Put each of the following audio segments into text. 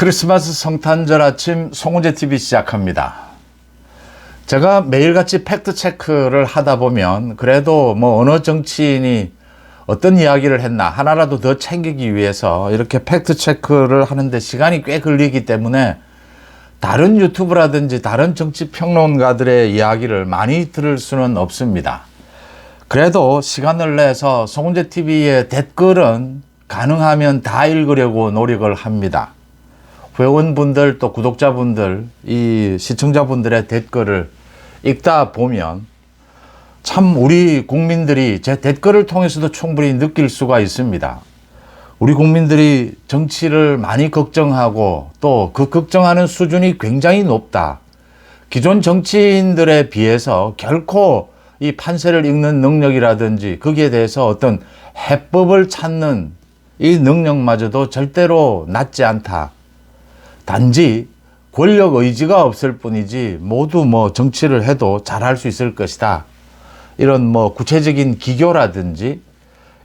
크리스마스 성탄절 아침 송은재TV 시작합니다. 제가 매일같이 팩트체크를 하다 보면 그래도 어느 정치인이 어떤 이야기를 했나 하나라도 더 챙기기 위해서 이렇게 팩트체크를 하는데 시간이 꽤 걸리기 때문에 다른 유튜브라든지 다른 정치 평론가들의 이야기를 많이 들을 수는 없습니다. 그래도 시간을 내서 송은재TV의 댓글은 가능하면 다 읽으려고 노력을 합니다. 회원분들 또 구독자분들, 이 시청자분들의 댓글을 읽다 보면 참 우리 국민들이 제 댓글을 통해서도 충분히 느낄 수가 있습니다. 우리 국민들이 정치를 많이 걱정하고 또 그 걱정하는 수준이 굉장히 높다. 기존 정치인들에 비해서 결코 이 판세를 읽는 능력이라든지 거기에 대해서 어떤 해법을 찾는 이 능력마저도 절대로 낮지 않다. 단지 권력 의지가 없을 뿐이지 모두 정치를 해도 잘할 수 있을 것이다. 이런 구체적인 기교라든지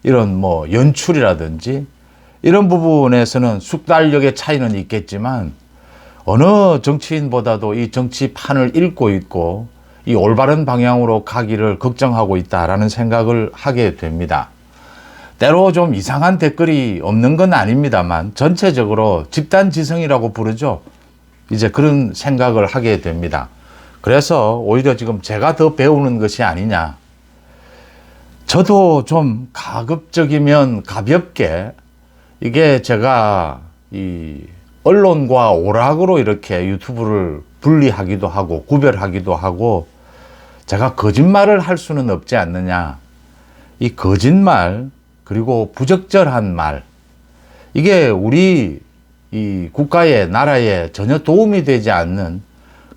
이런 연출이라든지 이런 부분에서는 숙달력의 차이는 있겠지만 어느 정치인보다도 이 정치판을 읽고 있고 이 올바른 방향으로 가기를 걱정하고 있다라는 생각을 하게 됩니다. 때로 좀 이상한 댓글이 없는 건 아닙니다만 전체적으로 집단지성이라고 부르죠. 이제 그런 생각을 하게 됩니다. 그래서 오히려 지금 제가 더 배우는 것이 아니냐. 저도 좀 가급적이면 가볍게 이게 제가 이 언론과 오락으로 이렇게 유튜브를 분리하기도 하고 구별하기도 하고 제가 거짓말을 할 수는 없지 않느냐. 이 거짓말 그리고 부적절한 말, 이게 우리 이 국가에, 나라에 전혀 도움이 되지 않는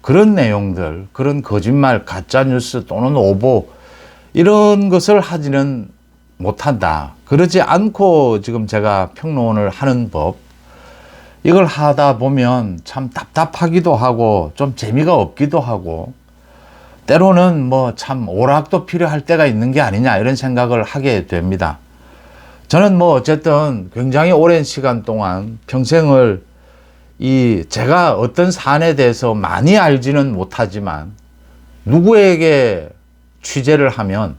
그런 내용들, 그런 거짓말, 가짜뉴스 또는 오보, 이런 것을 하지는 못한다. 그러지 않고 지금 제가 평론을 하는 법, 이걸 하다 보면 참 답답하기도 하고, 좀 재미가 없기도 하고, 때로는 참 오락도 필요할 때가 있는 게 아니냐, 이런 생각을 하게 됩니다. 저는 어쨌든 굉장히 오랜 시간 동안 평생을 제가 어떤 사안에 대해서 많이 알지는 못하지만 누구에게 취재를 하면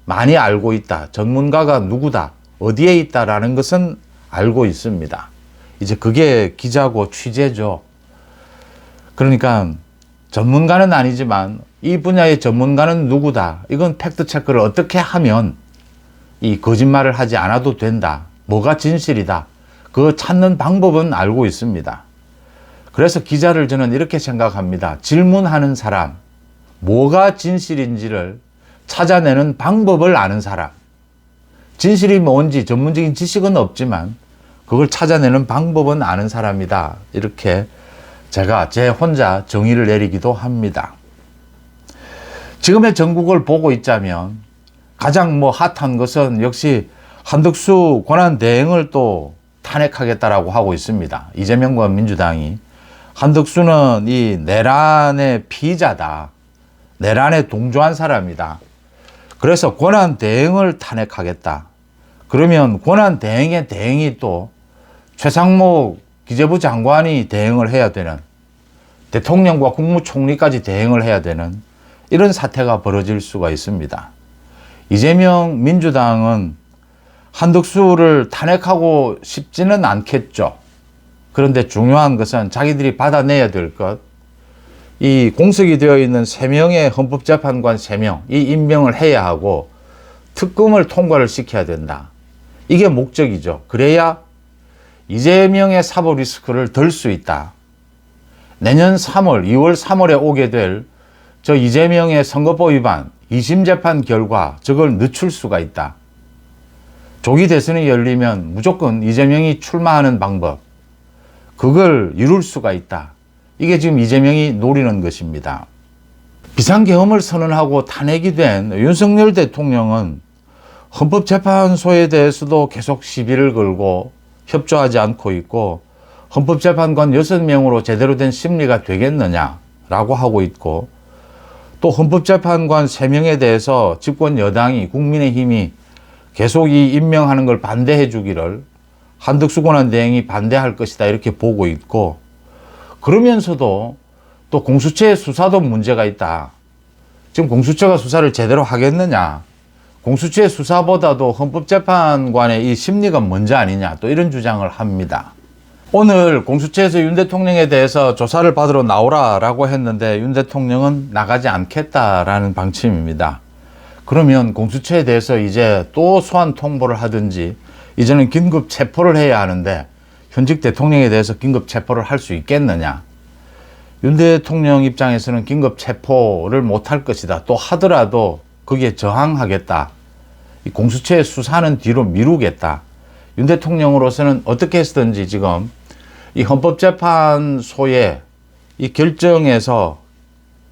많이 알고 있다. 전문가가 누구다. 어디에 있다라는 것은 알고 있습니다. 이제 그게 기자고 취재죠. 그러니까 전문가는 아니지만 이 분야의 전문가는 누구다. 이건 팩트체크를 어떻게 하면 이 거짓말을 하지 않아도 된다. 뭐가 진실이다. 그거 찾는 방법은 알고 있습니다. 그래서 기자를 저는 이렇게 생각합니다. 질문하는 사람, 뭐가 진실인지를 찾아내는 방법을 아는 사람. 진실이 뭔지 전문적인 지식은 없지만 그걸 찾아내는 방법은 아는 사람이다. 이렇게 제가 제 혼자 정의를 내리기도 합니다. 지금의 전국을 보고 있자면 가장 핫한 것은 역시 한덕수 권한대행을 또 탄핵하겠다라고 하고 있습니다. 이재명과 민주당이. 한덕수는 이 내란의 피의자다. 내란에 동조한 사람이다. 그래서 권한대행을 탄핵하겠다. 그러면 권한대행의 대행이 또 최상목 기재부 장관이 대행을 해야 되는, 대통령과 국무총리까지 대행을 해야 되는 이런 사태가 벌어질 수가 있습니다. 이재명 민주당은 한덕수를 탄핵하고 싶지는 않겠죠. 그런데 중요한 것은 자기들이 받아내야 될 것, 이 공석이 되어 있는 3명의 헌법재판관 3명, 이 임명을 해야 하고 특검을 통과를 시켜야 된다. 이게 목적이죠. 그래야 이재명의 사법 리스크를 덜 수 있다. 내년 3월, 2월, 3월에 오게 될 저 이재명의 선거법 위반 2심 재판 결과, 저걸 늦출 수가 있다. 조기 대선이 열리면 무조건 이재명이 출마하는 방법, 그걸 이룰 수가 있다. 이게 지금 이재명이 노리는 것입니다. 비상계엄을 선언하고 탄핵이 된 윤석열 대통령은 헌법재판소에 대해서도 계속 시비를 걸고 협조하지 않고 있고, 헌법재판관 6명으로 제대로 된 심리가 되겠느냐라고 하고 있고, 또 헌법재판관 3명에 대해서 집권 여당이, 국민의힘이 계속 이 임명하는 걸 반대해 주기를 한덕수 권한대행이 반대할 것이다 이렇게 보고 있고, 그러면서도 또 공수처의 수사도 문제가 있다. 지금 공수처가 수사를 제대로 하겠느냐. 공수처의 수사보다도 헌법재판관의 이 심리가 먼저 아니냐. 또 이런 주장을 합니다. 오늘 공수처에서 윤 대통령에 대해서 조사를 받으러 나오라라고 했는데 윤 대통령은 나가지 않겠다라는 방침입니다. 그러면 공수처에 대해서 이제 또 소환 통보를 하든지 이제는 긴급 체포를 해야 하는데 현직 대통령에 대해서 긴급 체포를 할 수 있겠느냐. 윤 대통령 입장에서는 긴급 체포를 못할 것이다. 또 하더라도 거기에 저항하겠다. 이 공수처의 수사는 뒤로 미루겠다. 윤 대통령으로서는 어떻게 해서든지 지금 이 헌법재판소의 이 결정에서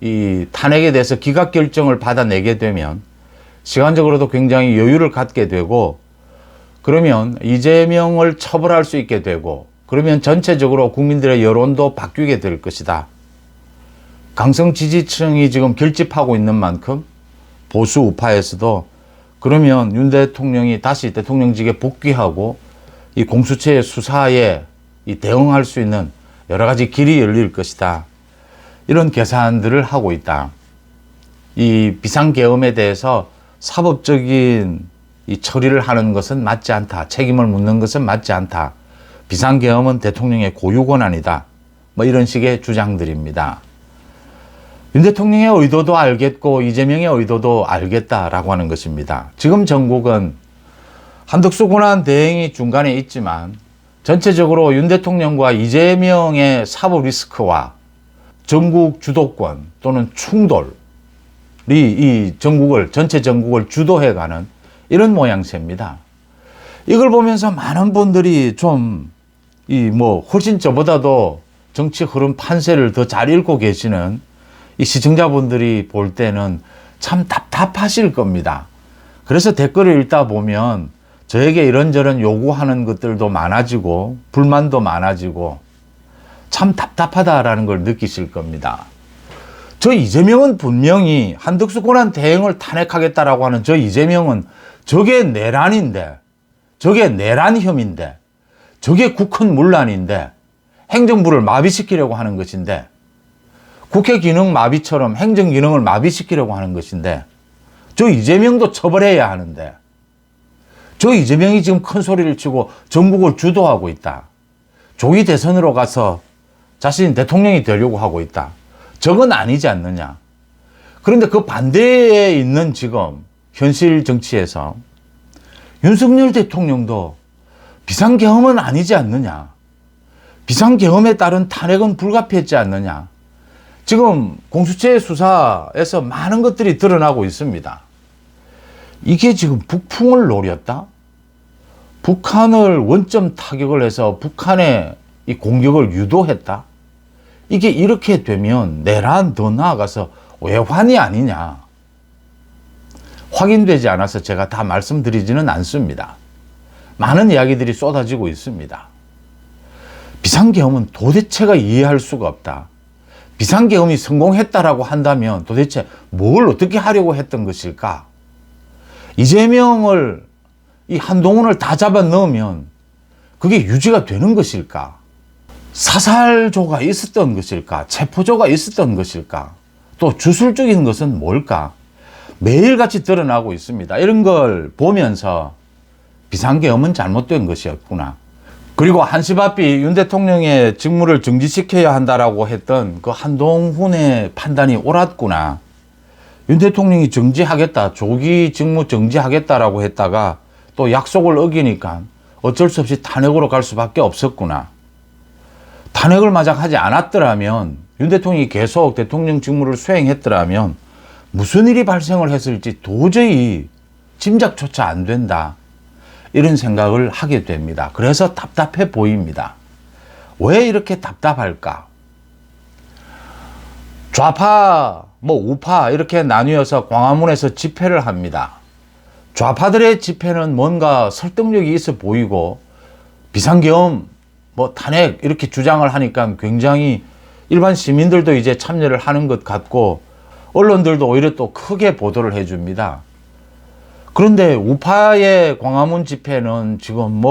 이 탄핵에 대해서 기각 결정을 받아내게 되면 시간적으로도 굉장히 여유를 갖게 되고 그러면 이재명을 처벌할 수 있게 되고 그러면 전체적으로 국민들의 여론도 바뀌게 될 것이다. 강성 지지층이 지금 결집하고 있는 만큼 보수 우파에서도 그러면 윤 대통령이 다시 대통령직에 복귀하고 이 공수처의 수사에 이 대응할 수 있는 여러 가지 길이 열릴 것이다. 이런 계산들을 하고 있다. 이 비상계엄에 대해서 사법적인 이 처리를 하는 것은 맞지 않다. 책임을 묻는 것은 맞지 않다. 비상계엄은 대통령의 고유 권한이다. 뭐 이런 식의 주장들입니다. 윤 대통령의 의도도 알겠고 이재명의 의도도 알겠다라고 하는 것입니다. 지금 전국은 한덕수 권한 대행이 중간에 있지만 전체적으로 윤 대통령과 이재명의 사법 리스크와 전국 주도권 또는 충돌이 이 전국을 전체 전국을 주도해가는 이런 모양새입니다. 이걸 보면서 많은 분들이 좀 훨씬 저보다도 정치 흐름 판세를 더 잘 읽고 계시는 이 시청자분들이 볼 때는 참 답답하실 겁니다. 그래서 댓글을 읽다 보면 저에게 이런저런 요구하는 것들도 많아지고 불만도 많아지고 참 답답하다라는 걸 느끼실 겁니다. 저 이재명은 분명히 한덕수 권한 대행을 탄핵하겠다라고 하는 저 이재명은 저게 내란인데 저게 내란 혐의인데 저게 국헌 문란인데 행정부를 마비시키려고 하는 것인데 국회 기능 마비처럼 행정 기능을 마비시키려고 하는 것인데 저 이재명도 처벌해야 하는데 저 이재명이 지금 큰 소리를 치고 전국을 주도하고 있다. 조기 대선으로 가서 자신이 대통령이 되려고 하고 있다. 저건 아니지 않느냐. 그런데 그 반대에 있는 지금 현실 정치에서 윤석열 대통령도 비상계엄은 아니지 않느냐. 비상계엄에 따른 탄핵은 불가피했지 않느냐. 지금 공수처의 수사에서 많은 것들이 드러나고 있습니다. 이게 지금 북풍을 노렸다? 북한을 원점 타격을 해서 북한의 이 공격을 유도했다? 이게 이렇게 되면 내란 더 나아가서 외환이 아니냐. 확인되지 않아서 제가 다 말씀드리지는 않습니다. 많은 이야기들이 쏟아지고 있습니다. 비상계엄은 도대체가 이해할 수가 없다. 비상계엄이 성공했다라고 한다면 도대체 뭘 어떻게 하려고 했던 것일까? 이재명을 이 한동훈을 다 잡아 넣으면 그게 유지가 되는 것일까? 사살조가 있었던 것일까? 체포조가 있었던 것일까? 또 주술적인 것은 뭘까? 매일같이 드러나고 있습니다. 이런 걸 보면서 비상계엄은 잘못된 것이었구나. 그리고 한시바삐 윤 대통령의 직무를 정지시켜야 한다라고 했던 그 한동훈의 판단이 옳았구나. 윤 대통령이 정지하겠다, 조기 직무 정지하겠다라고 했다가 또 약속을 어기니까 어쩔 수 없이 탄핵으로 갈 수밖에 없었구나. 탄핵을 만약 하지 않았더라면 윤 대통령이 계속 대통령 직무를 수행했더라면 무슨 일이 발생을 했을지 도저히 짐작조차 안 된다. 이런 생각을 하게 됩니다. 그래서 답답해 보입니다. 왜 이렇게 답답할까? 좌파, 우파 이렇게 나뉘어서 광화문에서 집회를 합니다. 좌파들의 집회는 뭔가 설득력이 있어 보이고 비상계엄, 탄핵 이렇게 주장을 하니까 굉장히 일반 시민들도 이제 참여를 하는 것 같고 언론들도 오히려 또 크게 보도를 해줍니다. 그런데 우파의 광화문 집회는 지금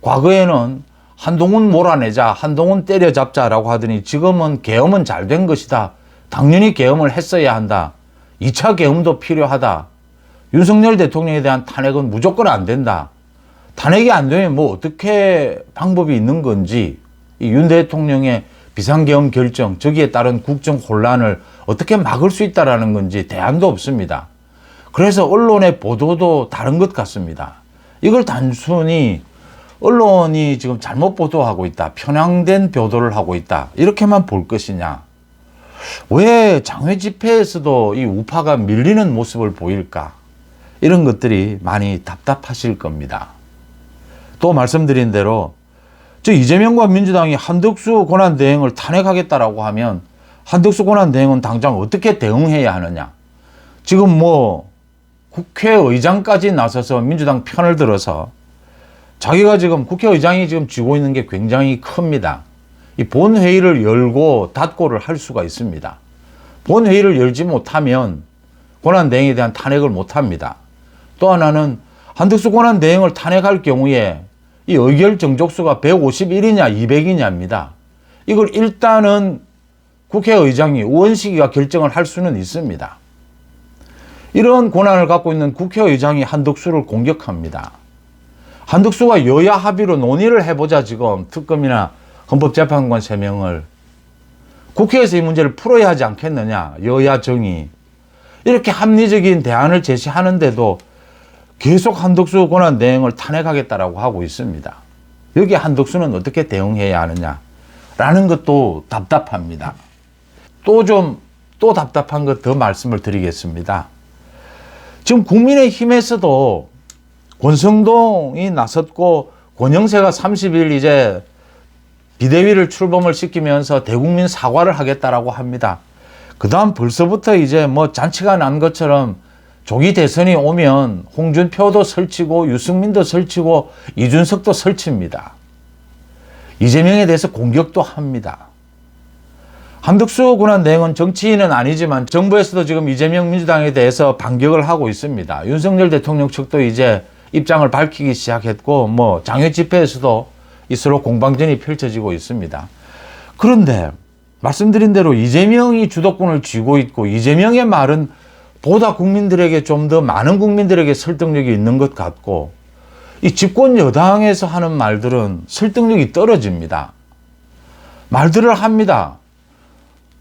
과거에는 한동훈 몰아내자, 한동훈 때려잡자라고 하더니 지금은 계엄은 잘 된 것이다. 당연히 계엄을 했어야 한다. 2차 계엄도 필요하다. 윤석열 대통령에 대한 탄핵은 무조건 안 된다. 탄핵이 안 되면 뭐 어떻게 방법이 있는 건지, 이 윤 대통령의 비상계엄 결정, 저기에 따른 국정 혼란을 어떻게 막을 수 있다라는 건지 대안도 없습니다. 그래서 언론의 보도도 다른 것 같습니다. 이걸 단순히 언론이 지금 잘못 보도하고 있다, 편향된 보도를 하고 있다, 이렇게만 볼 것이냐. 왜 장외 집회에서도 이 우파가 밀리는 모습을 보일까? 이런 것들이 많이 답답하실 겁니다. 또 말씀드린 대로 이재명과 민주당이 한덕수 권한대행을 탄핵하겠다라고 하면 한덕수 권한대행은 당장 어떻게 대응해야 하느냐. 지금 뭐 국회의장까지 나서서 민주당 편을 들어서 자기가 지금 국회의장이 지금 쥐고 있는 게 굉장히 큽니다. 이 본회의를 열고 닫고를 할 수가 있습니다. 본회의를 열지 못하면 권한대행에 대한 탄핵을 못합니다. 또 하나는 한덕수 권한대행을 탄핵할 경우에 이 의결 정족수가 151이냐 200이냐입니다. 이걸 일단은 국회의장이 의원식의가 결정을 할 수는 있습니다. 이런 권한을 갖고 있는 국회의장이 한덕수를 공격합니다. 한덕수가 여야 합의로 논의를 해보자, 지금 특검이나 헌법재판관 3명을. 국회에서 이 문제를 풀어야 하지 않겠느냐, 여야 정의. 이렇게 합리적인 대안을 제시하는데도 계속 한덕수 권한대행을 탄핵하겠다라고 하고 있습니다. 여기 한덕수는 어떻게 대응해야 하느냐라는 것도 답답합니다. 또 답답한 것 더 말씀을 드리겠습니다. 지금 국민의힘에서도 권성동이 나섰고 권영세가 30일 이제 비대위를 출범을 시키면서 대국민 사과를 하겠다라고 합니다. 그 다음 벌써부터 이제 뭐 잔치가 난 것처럼 조기 대선이 오면 홍준표도 설치고 유승민도 설치고 이준석도 설치입니다. 이재명에 대해서 공격도 합니다. 한덕수 권한대행은 정치인은 아니지만 정부에서도 지금 이재명 민주당에 대해서 반격을 하고 있습니다. 윤석열 대통령 측도 이제 입장을 밝히기 시작했고, 뭐 장외 집회에서도 서로 공방전이 펼쳐지고 있습니다. 그런데 말씀드린 대로 이재명이 주도권을 쥐고 있고 이재명의 말은 보다 국민들에게, 좀 더 많은 국민들에게 설득력이 있는 것 같고, 이 집권 여당에서 하는 말들은 설득력이 떨어집니다. 말들을 합니다.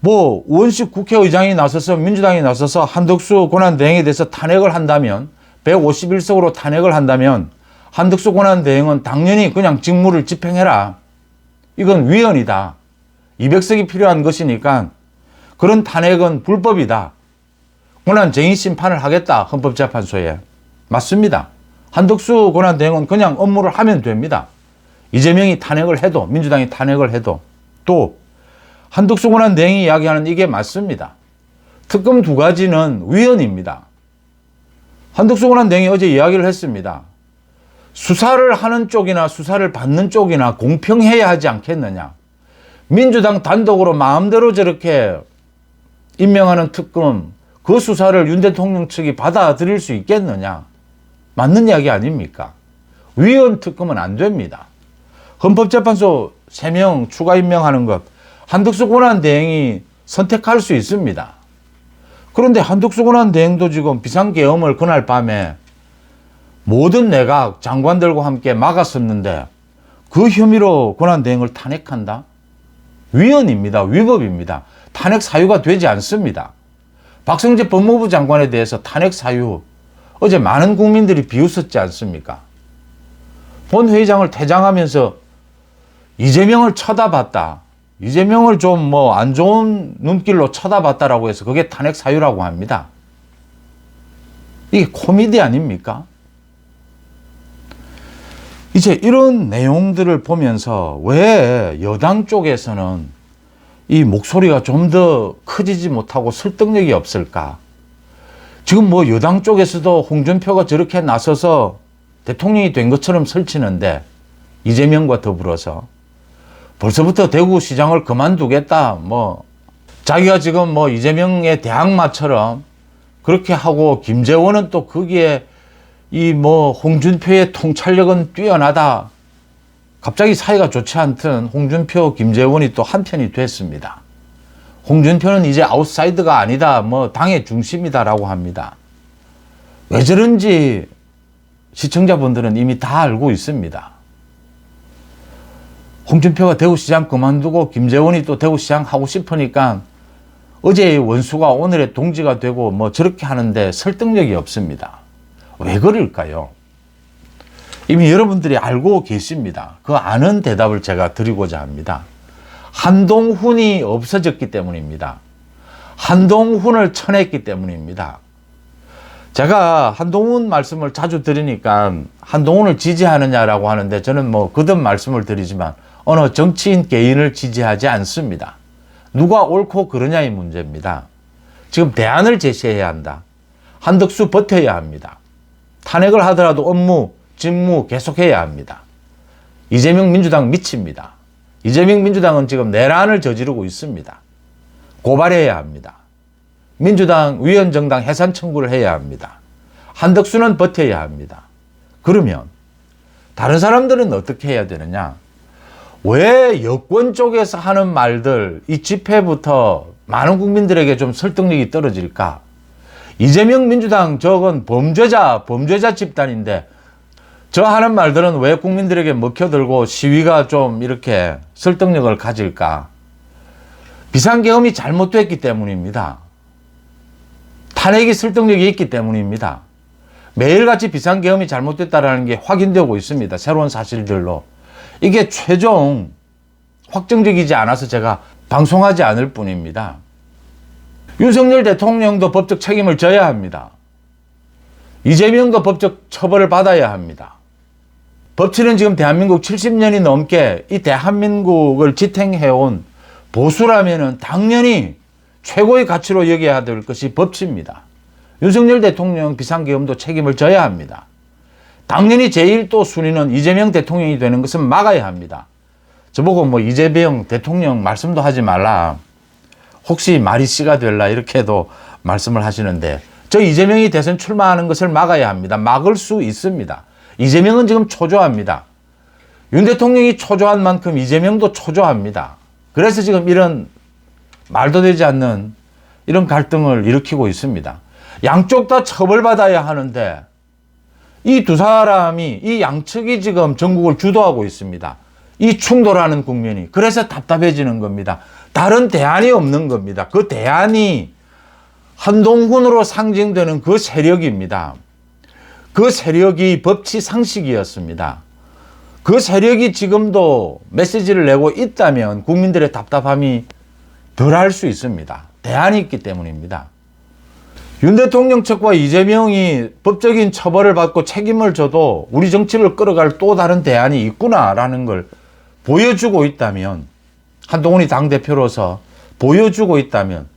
뭐 의원식 국회의장이 나서서, 민주당이 나서서 한덕수 권한대행에 대해서 탄핵을 한다면, 151석으로 탄핵을 한다면 한덕수 권한대행은 당연히 그냥 직무를 집행해라. 이건 위헌이다. 200석이 필요한 것이니까 그런 탄핵은 불법이다. 권한쟁의 심판을 하겠다, 헌법재판소에. 맞습니다. 한덕수 권한대행은 그냥 업무를 하면 됩니다. 이재명이 탄핵을 해도, 민주당이 탄핵을 해도. 또 한덕수 권한대행이 이야기하는 이게 맞습니다. 특검 2가지는 위헌입니다. 한덕수 권한대행이 어제 이야기를 했습니다. 수사를 하는 쪽이나 수사를 받는 쪽이나 공평해야 하지 않겠느냐. 민주당 단독으로 마음대로 저렇게 임명하는 특검, 그 수사를 윤 대통령 측이 받아들일 수 있겠느냐. 맞는 이야기 아닙니까? 위헌 특검은 안 됩니다. 헌법재판소 3명 추가 임명하는 것, 한덕수 권한대행이 선택할 수 있습니다. 그런데 한덕수 권한대행도 지금 비상계엄을 그날 밤에 모든 내각 장관들과 함께 막았었는데 그 혐의로 권한대행을 탄핵한다? 위헌입니다. 위법입니다. 탄핵 사유가 되지 않습니다. 박성재 법무부 장관에 대해서 탄핵 사유, 어제 많은 국민들이 비웃었지 않습니까? 본회의장을 퇴장하면서 이재명을 쳐다봤다, 이재명을 좀 뭐 안 좋은 눈길로 쳐다봤다라고 해서 그게 탄핵 사유라고 합니다. 이게 코미디 아닙니까? 이제 이런 내용들을 보면서 왜 여당 쪽에서는 이 목소리가 좀 더 커지지 못하고 설득력이 없을까? 지금 뭐 여당 쪽에서도 홍준표가 저렇게 나서서 대통령이 된 것처럼 설치는데, 이재명과 더불어서 벌써부터 대구시장을 그만두겠다, 뭐 자기가 지금 뭐 이재명의 대항마처럼 그렇게 하고, 김재원은 또 거기에 이 뭐 홍준표의 통찰력은 뛰어나다, 갑자기 사이가 좋지 않던 홍준표, 김재원이 또 한편이 됐습니다. 홍준표는 이제 아웃사이더가 아니다, 뭐 당의 중심이다라고 합니다. 왜 저런지 시청자분들은 이미 다 알고 있습니다. 홍준표가 대구시장 그만두고 김재원이 또 대구시장 하고 싶으니까 어제의 원수가 오늘의 동지가 되고 뭐 저렇게 하는데 설득력이 없습니다. 왜 그럴까요? 이미 여러분들이 알고 계십니다. 그 아는 대답을 제가 드리고자 합니다. 한동훈이 없어졌기 때문입니다. 한동훈을 쳐냈기 때문입니다. 제가 한동훈 말씀을 자주 드리니까 한동훈을 지지하느냐라고 하는데 저는 뭐 거듭 말씀을 드리지만 어느 정치인 개인을 지지하지 않습니다. 누가 옳고 그르냐의 문제입니다. 지금 대안을 제시해야 한다. 한덕수 버텨야 합니다. 탄핵을 하더라도 업무, 직무 계속해야 합니다. 이재명 민주당 미칩니다. 이재명 민주당은 지금 내란을 저지르고 있습니다. 고발해야 합니다. 민주당 위원정당 해산 청구를 해야 합니다. 한덕수는 버텨야 합니다. 그러면 다른 사람들은 어떻게 해야 되느냐? 왜 여권 쪽에서 하는 말들 이 집회부터 많은 국민들에게 좀 설득력이 떨어질까? 이재명 민주당 저건 범죄자 집단인데 저 하는 말들은 왜 국민들에게 먹혀들고 시위가 좀 이렇게 설득력을 가질까? 비상계엄이 잘못됐기 때문입니다. 탄핵이 설득력이 있기 때문입니다. 매일같이 비상계엄이 잘못됐다는 게 확인되고 있습니다. 새로운 사실들로. 이게 최종 확정적이지 않아서 제가 방송하지 않을 뿐입니다. 윤석열 대통령도 법적 책임을 져야 합니다. 이재명도 법적 처벌을 받아야 합니다. 법치는 지금 대한민국 70년이 넘게 이 대한민국을 지탱해온 보수라면은 당연히 최고의 가치로 여겨야 될 것이 법치입니다. 윤석열 대통령 비상계엄도 책임을 져야 합니다. 당연히 제일 또 순위는 이재명 대통령이 되는 것은 막아야 합니다. 저보고 뭐 이재명 대통령 말씀도 하지 말라. 혹시 말이 씨가 될라 이렇게도 말씀을 하시는데 저 이재명이 대선 출마하는 것을 막아야 합니다. 막을 수 있습니다. 이재명은 지금 초조합니다. 윤 대통령이 초조한 만큼 이재명도 초조합니다. 그래서 지금 이런 말도 되지 않는 이런 갈등을 일으키고 있습니다. 양쪽 다 처벌받아야 하는데 이 두 사람이 이 양측이 지금 전국을 주도하고 있습니다. 이 충돌하는 국면이. 그래서 답답해지는 겁니다. 다른 대안이 없는 겁니다. 그 대안이 한동훈으로 상징되는 그 세력입니다. 그 세력이 법치 상식이었습니다. 그 세력이 지금도 메시지를 내고 있다면 국민들의 답답함이 덜할 수 있습니다. 대안이 있기 때문입니다. 윤 대통령 측과 이재명이 법적인 처벌을 받고 책임을 져도 우리 정치를 끌어갈 또 다른 대안이 있구나라는 걸 보여주고 있다면, 한동훈이 당대표로서 보여주고 있다면,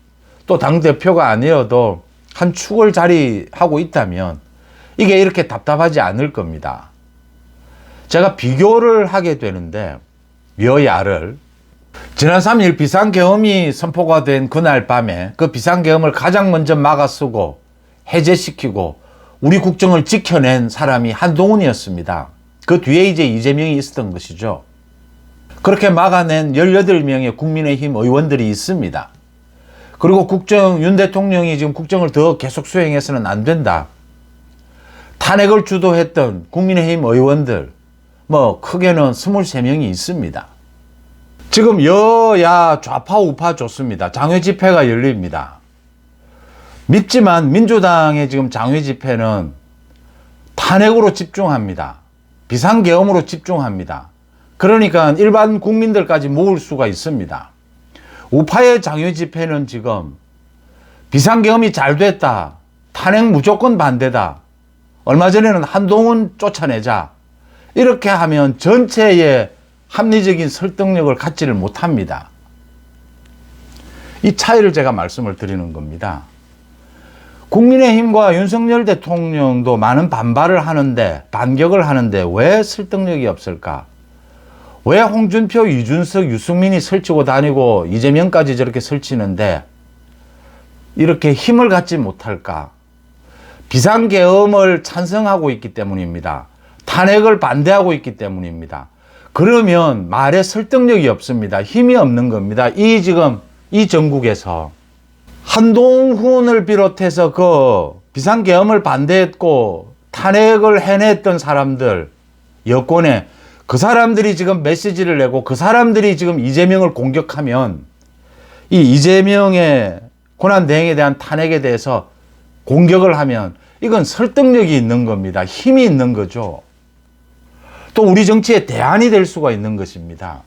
또 당대표가 아니어도 한 축을 자리하고 있다면 이게 이렇게 답답하지 않을 겁니다. 제가 비교를 하게 되는데 여야를 지난 3일 비상계엄이 선포가 된 그날 밤에 그 비상계엄을 가장 먼저 막아서고 해제시키고 우리 국정을 지켜낸 사람이 한동훈이었습니다. 그 뒤에 이제 이재명이 있었던 것이죠. 그렇게 막아낸 18명의 국민의힘 의원들이 있습니다. 그리고 윤 대통령이 지금 국정을 더 계속 수행해서는 안 된다. 탄핵을 주도했던 국민의힘 의원들, 뭐 크게는 23명이 있습니다. 지금 여야 좌파 우파 좋습니다. 장외 집회가 열립니다. 밉지만 민주당의 지금 장외 집회는 탄핵으로 집중합니다. 비상계엄으로 집중합니다. 그러니까 일반 국민들까지 모을 수가 있습니다. 우파의 장외 집회는 지금 비상계엄이 잘 됐다. 탄핵 무조건 반대다. 얼마 전에는 한동훈 쫓아내자. 이렇게 하면 전체의 합리적인 설득력을 갖지를 못합니다. 이 차이를 제가 말씀을 드리는 겁니다. 국민의힘과 윤석열 대통령도 많은 반발을 하는데, 반격을 하는데 왜 설득력이 없을까? 왜 홍준표, 이준석, 유승민이 설치고 다니고 이재명까지 저렇게 설치는데 이렇게 힘을 갖지 못할까? 비상계엄을 찬성하고 있기 때문입니다. 탄핵을 반대하고 있기 때문입니다. 그러면 말에 설득력이 없습니다. 힘이 없는 겁니다. 지금 이 전국에서 한동훈을 비롯해서 그 비상계엄을 반대했고 탄핵을 해냈던 사람들, 여권에 그 사람들이 지금 메시지를 내고 그 사람들이 지금 이재명을 공격하면 이 이재명의 권한대행에 대한 탄핵에 대해서 공격을 하면 이건 설득력이 있는 겁니다. 힘이 있는 거죠. 또 우리 정치의 대안이 될 수가 있는 것입니다.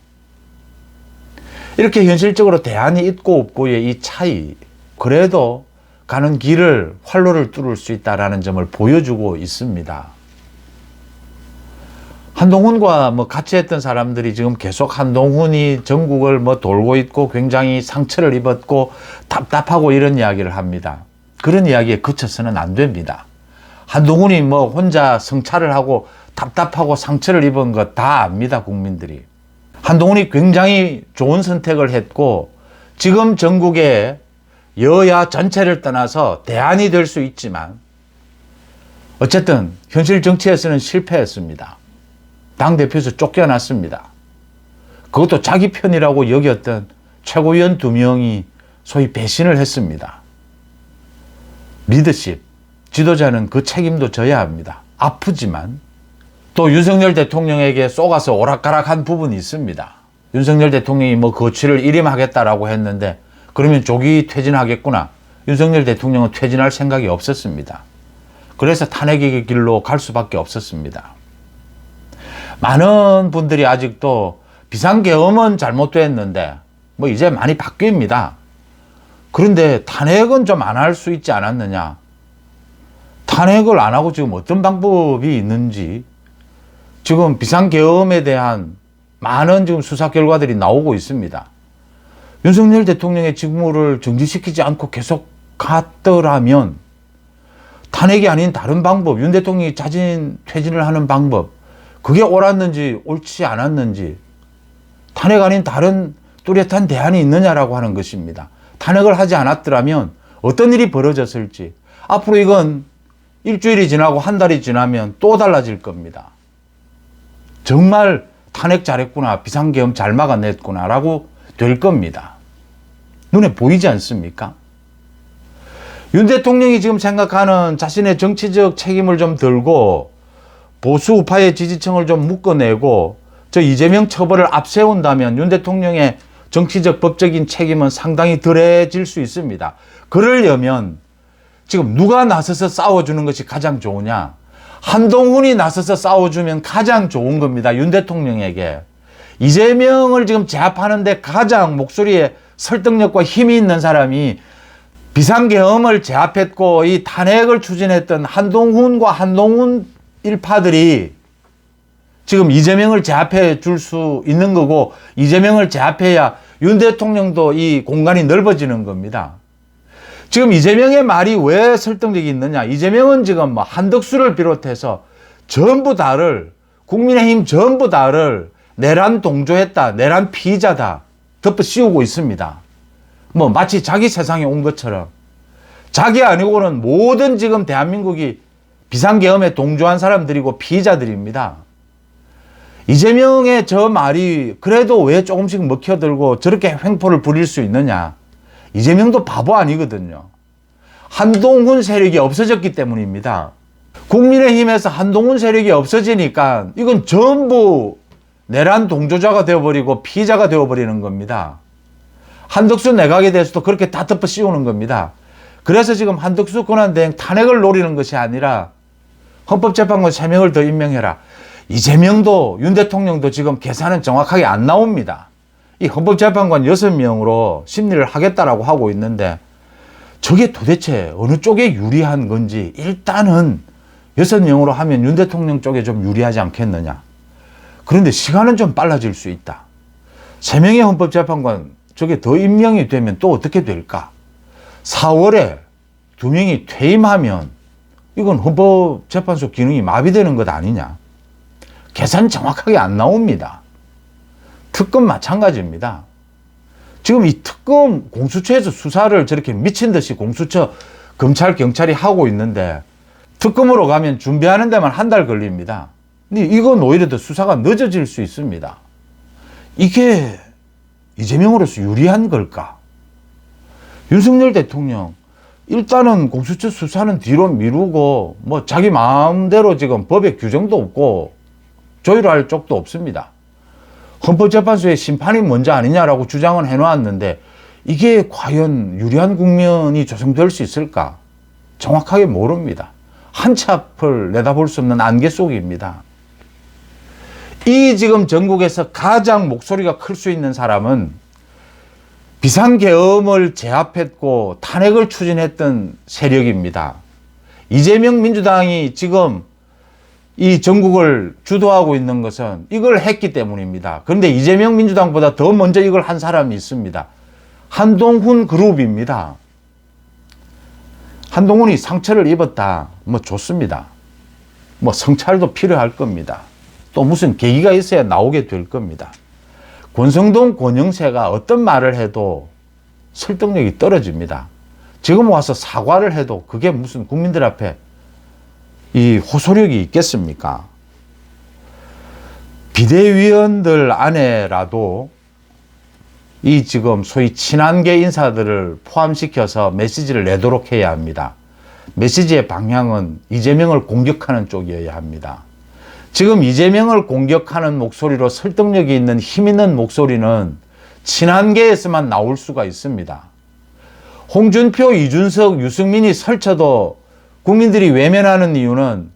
이렇게 현실적으로 대안이 있고 없고의 이 차이, 그래도 가는 길을 활로를 뚫을 수 있다는 점을 보여주고 있습니다. 한동훈과 같이 했던 사람들이 지금 계속 한동훈이 전국을 돌고 있고 굉장히 상처를 입었고 답답하고 이런 이야기를 합니다. 그런 이야기에 그쳐서는 안 됩니다. 한동훈이 혼자 성찰을 하고 답답하고 상처를 입은 거 다 압니다, 국민들이. 한동훈이 굉장히 좋은 선택을 했고 지금 전국에 여야 전체를 떠나서 대안이 될 수 있지만 어쨌든 현실 정치에서는 실패했습니다. 당대표에서 쫓겨났습니다. 그것도 자기 편이라고 여겼던 최고위원 2명이 소위 배신을 했습니다. 리더십, 지도자는 그 책임도 져야 합니다. 아프지만 또 윤석열 대통령에게 쏘가서 오락가락한 부분이 있습니다. 윤석열 대통령이 거취를 일임하겠다라고 했는데 그러면 조기 퇴진하겠구나. 윤석열 대통령은 퇴진할 생각이 없었습니다. 그래서 탄핵의 길로 갈 수밖에 없었습니다. 많은 분들이 아직도 비상계엄은 잘못됐는데 이제 많이 바뀝니다. 그런데 탄핵은 좀 안 할 수 있지 않았느냐. 탄핵을 안 하고 지금 어떤 방법이 있는지 지금 비상계엄에 대한 많은 지금 수사 결과들이 나오고 있습니다. 윤석열 대통령의 직무를 정지시키지 않고 계속 갔더라면 탄핵이 아닌 다른 방법, 윤 대통령이 자진 퇴진을 하는 방법, 그게 옳았는지 옳지 않았는지 탄핵 아닌 다른 뚜렷한 대안이 있느냐라고 하는 것입니다. 탄핵을 하지 않았더라면 어떤 일이 벌어졌을지 앞으로 이건 일주일이 지나고 한 달이 지나면 또 달라질 겁니다. 정말 탄핵 잘했구나, 비상계엄 잘 막아냈구나 라고 될 겁니다. 눈에 보이지 않습니까? 윤 대통령이 지금 생각하는 자신의 정치적 책임을 좀 들고 보수 우파의 지지층을 좀 묶어내고 저 이재명 처벌을 앞세운다면 윤 대통령의 정치적 법적인 책임은 상당히 덜해질 수 있습니다. 그러려면 지금 누가 나서서 싸워주는 것이 가장 좋으냐? 한동훈이 나서서 싸워주면 가장 좋은 겁니다. 윤 대통령에게. 이재명을 지금 제압하는데 가장 목소리에 설득력과 힘이 있는 사람이 비상계엄을 제압했고 이 탄핵을 추진했던 한동훈과 한동훈 일파들이 지금 이재명을 제압해 줄 수 있는 거고 이재명을 제압해야 윤 대통령도 이 공간이 넓어지는 겁니다. 지금 이재명의 말이 왜 설득력이 있느냐. 이재명은 지금 한덕수를 비롯해서 전부 다를 국민의힘 전부 다를 내란 동조했다, 내란 피의자다 덮어 씌우고 있습니다. 마치 자기 세상에 온 것처럼 자기 아니고는 모든 지금 대한민국이 비상계엄에 동조한 사람들이고 피의자들입니다. 이재명의 저 말이 그래도 왜 조금씩 먹혀들고 저렇게 횡포를 부릴 수 있느냐. 이재명도 바보 아니거든요. 한동훈 세력이 없어졌기 때문입니다. 국민의힘에서 한동훈 세력이 없어지니까 이건 전부 내란 동조자가 되어버리고 피의자가 되어버리는 겁니다. 한덕수 내각에 대해서도 그렇게 다 덮어 씌우는 겁니다. 그래서 지금 한덕수 권한대행 탄핵을 노리는 것이 아니라 헌법재판관 3명을 더 임명해라. 이재명도 윤 대통령도 지금 계산은 정확하게 안 나옵니다. 이 헌법재판관 6명으로 심리를 하겠다라고 하고 있는데 저게 도대체 어느 쪽에 유리한 건지 일단은 6명으로 하면 윤 대통령 쪽에 좀 유리하지 않겠느냐. 그런데 시간은 좀 빨라질 수 있다. 3명의 헌법재판관 저게 더 임명이 되면 또 어떻게 될까? 4월에 2명이 퇴임하면 이건 헌법재판소 기능이 마비되는 것 아니냐. 계산 정확하게 안 나옵니다. 특검 마찬가지입니다. 지금 이 특검 공수처에서 수사를 저렇게 미친 듯이 공수처, 검찰, 경찰이 하고 있는데 특검으로 가면 준비하는 데만 한 달 걸립니다. 근데 이건 오히려 더 수사가 늦어질 수 있습니다. 이게 이재명으로서 유리한 걸까? 윤석열 대통령 일단은 공수처 수사는 뒤로 미루고 뭐 자기 마음대로 지금 법에 규정도 없고 조율할 쪽도 없습니다. 헌법재판소의 심판이 먼저 아니냐라고 주장은 해놓았는데 이게 과연 유리한 국면이 조성될 수 있을까? 정확하게 모릅니다. 한 치 앞을 내다볼 수 없는 안개 속입니다. 이 지금 전국에서 가장 목소리가 클 수 있는 사람은 비상계엄을 제압했고 탄핵을 추진했던 세력입니다. 이재명 민주당이 지금 이 전국을 주도하고 있는 것은 이걸 했기 때문입니다. 그런데 이재명 민주당보다 더 먼저 이걸 한 사람이 있습니다. 한동훈 그룹입니다. 한동훈이 상처를 입었다. 뭐 좋습니다. 뭐 성찰도 필요할 겁니다. 또 무슨 계기가 있어야 나오게 될 겁니다. 권성동, 권영세가 어떤 말을 해도 설득력이 떨어집니다. 지금 와서 사과를 해도 그게 무슨 국민들 앞에 이 호소력이 있겠습니까? 비대위원들 안에라도 이 지금 소위 친한계 인사들을 포함시켜서 메시지를 내도록 해야 합니다. 메시지의 방향은 이재명을 공격하는 쪽이어야 합니다. 지금 이재명을 공격하는 목소리로 설득력이 있는 힘 있는 목소리는 친한계에서만 나올 수가 있습니다. 홍준표, 이준석, 유승민이 설쳐도 국민들이 외면하는 이유는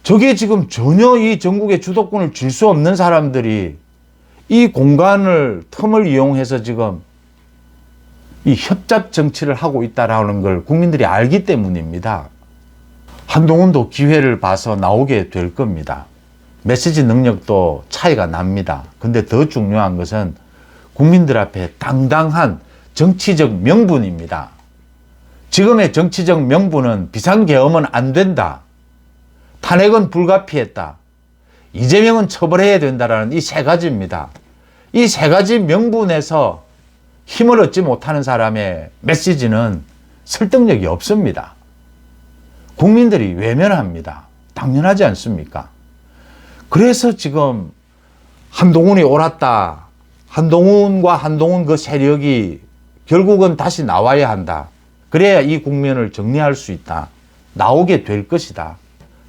저게 지금 전혀 이 전국의 주도권을 쥘 수 없는 사람들이 이 공간을, 틈을 이용해서 지금 이 협잡 정치를 하고 있다라는 걸 국민들이 알기 때문입니다. 한동훈도 기회를 봐서 나오게 될 겁니다. 메시지 능력도 차이가 납니다. 근데 더 중요한 것은 국민들 앞에 당당한 정치적 명분입니다. 지금의 정치적 명분은 비상계엄은 안 된다. 탄핵은 불가피했다. 이재명은 처벌해야 된다라는 이 세 가지입니다. 이 세 가지 명분에서 힘을 얻지 못하는 사람의 메시지는 설득력이 없습니다. 국민들이 외면합니다. 당연하지 않습니까? 그래서 지금 한동훈이 옳았다. 한동훈과 한동훈 그 세력이 결국은 다시 나와야 한다. 그래야 이 국면을 정리할 수 있다. 나오게 될 것이다.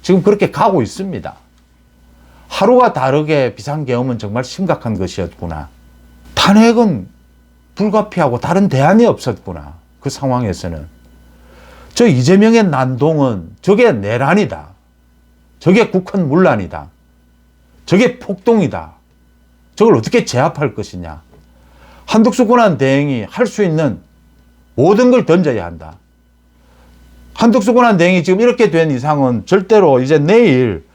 지금 그렇게 가고 있습니다. 하루가 다르게 비상계엄은 정말 심각한 것이었구나. 탄핵은 불가피하고 다른 대안이 없었구나. 그 상황에서는. 저 이재명의 난동은 저게 내란이다. 저게 국헌 문란이다. 저게 폭동이다. 저걸 어떻게 제압할 것이냐. 한덕수 권한 대행이 할 수 있는 모든 걸 던져야 한다. 한덕수 권한 대행이 지금 이렇게 된 이상은 절대로 이제 내일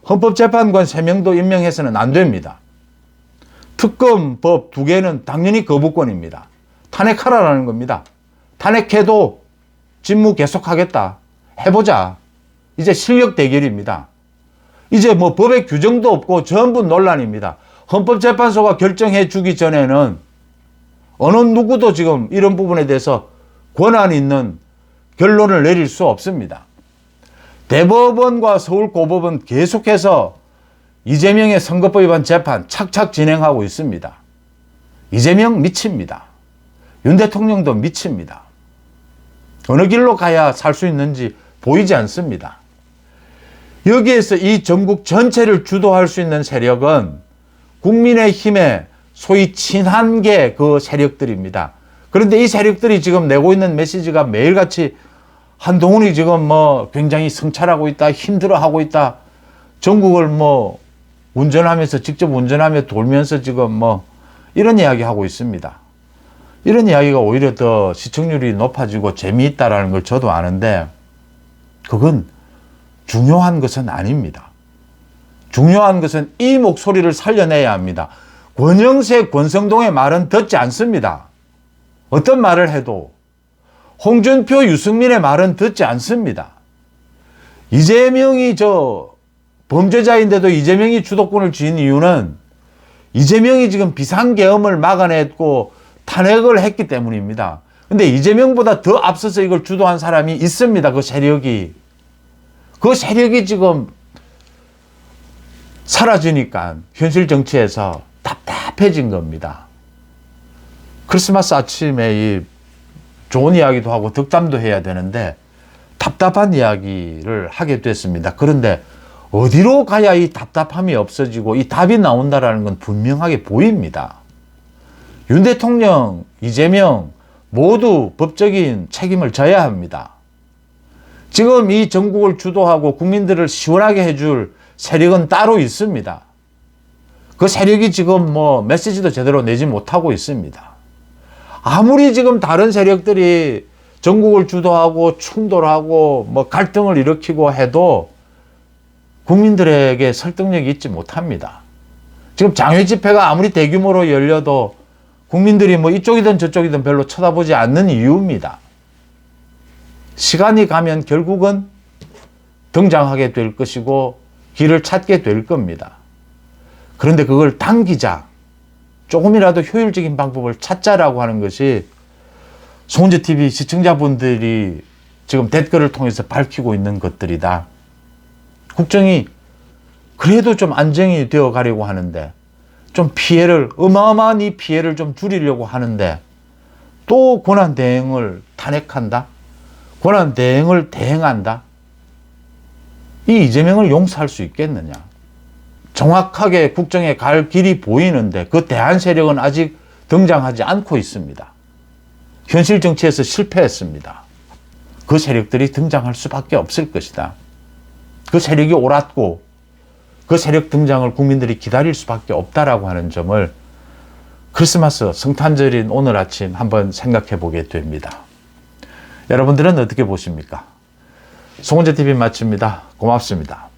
헌법재판관 3명도 임명해서는 안 됩니다. 특검법 2개는 당연히 거부권입니다. 탄핵하라라는 겁니다. 탄핵해도 직무 계속하겠다. 해보자. 이제 실력 대결입니다. 이제 뭐 법의 규정도 없고 전부 논란입니다. 헌법재판소가 결정해 주기 전에는 어느 누구도 지금 이런 부분에 대해서 권한 있는 결론을 내릴 수 없습니다. 대법원과 서울고법은 계속해서 이재명의 선거법 위반 재판 착착 진행하고 있습니다. 이재명 미칩니다. 윤 대통령도 미칩니다. 어느 길로 가야 살 수 있는지 보이지 않습니다. 여기에서 이 전국 전체를 주도할 수 있는 세력은 국민의힘의 소위 친한계 그 세력들입니다. 그런데 이 세력들이 지금 내고 있는 메시지가 매일같이 한동훈이 지금 뭐 굉장히 성찰하고 있다, 힘들어하고 있다, 전국을 뭐 운전하면서 직접 운전하며 돌면서 지금 뭐 이런 이야기 하고 있습니다. 이런 이야기가 오히려 더 시청률이 높아지고 재미있다라는 걸 저도 아는데 그건 중요한 것은 아닙니다. 중요한 것은 이 목소리를 살려내야 합니다. 권영세, 권성동의 말은 듣지 않습니다. 어떤 말을 해도 홍준표, 유승민의 말은 듣지 않습니다. 이재명이 범죄자인데도 이재명이 주도권을 쥔 이유는 이재명이 지금 비상계엄을 막아냈고 탄핵을 했기 때문입니다. 근데 이재명보다 더 앞서서 이걸 주도한 사람이 있습니다. 그 세력이. 그 세력이 지금 사라지니까 현실 정치에서 답답해진 겁니다. 크리스마스 아침에 이 좋은 이야기도 하고 덕담도 해야 되는데 답답한 이야기를 하게 됐습니다. 그런데 어디로 가야 이 답답함이 없어지고 이 답이 나온다라는 건 분명하게 보입니다. 윤 대통령, 이재명 모두 법적인 책임을 져야 합니다. 지금 이 전국을 주도하고 국민들을 시원하게 해줄 세력은 따로 있습니다. 그 세력이 지금 뭐 메시지도 제대로 내지 못하고 있습니다. 아무리 지금 다른 세력들이 전국을 주도하고 충돌하고 뭐 갈등을 일으키고 해도 국민들에게 설득력이 있지 못합니다. 지금 장외 집회가 아무리 대규모로 열려도 국민들이 뭐 이쪽이든 저쪽이든 별로 쳐다보지 않는 이유입니다. 시간이 가면 결국은 등장하게 될 것이고 길을 찾게 될 겁니다. 그런데 그걸 당기자, 조금이라도 효율적인 방법을 찾자라고 하는 것이 송은재TV 시청자분들이 지금 댓글을 통해서 밝히고 있는 것들이다. 국정이 그래도 좀 안정이 되어 가려고 하는데 좀 피해를, 어마어마한 이 피해를 좀 줄이려고 하는데 또 권한대행을 탄핵한다? 권한대행을 대행한다? 이 이재명을 용서할 수 있겠느냐? 정확하게 국정에 갈 길이 보이는데 그 대안 세력은 아직 등장하지 않고 있습니다. 현실 정치에서 실패했습니다. 그 세력들이 등장할 수밖에 없을 것이다. 그 세력이 옳았고 그 세력 등장을 국민들이 기다릴 수밖에 없다라고 하는 점을 크리스마스 성탄절인 오늘 아침 한번 생각해 보게 됩니다. 여러분들은 어떻게 보십니까? 송은재TV 마칩니다. 고맙습니다.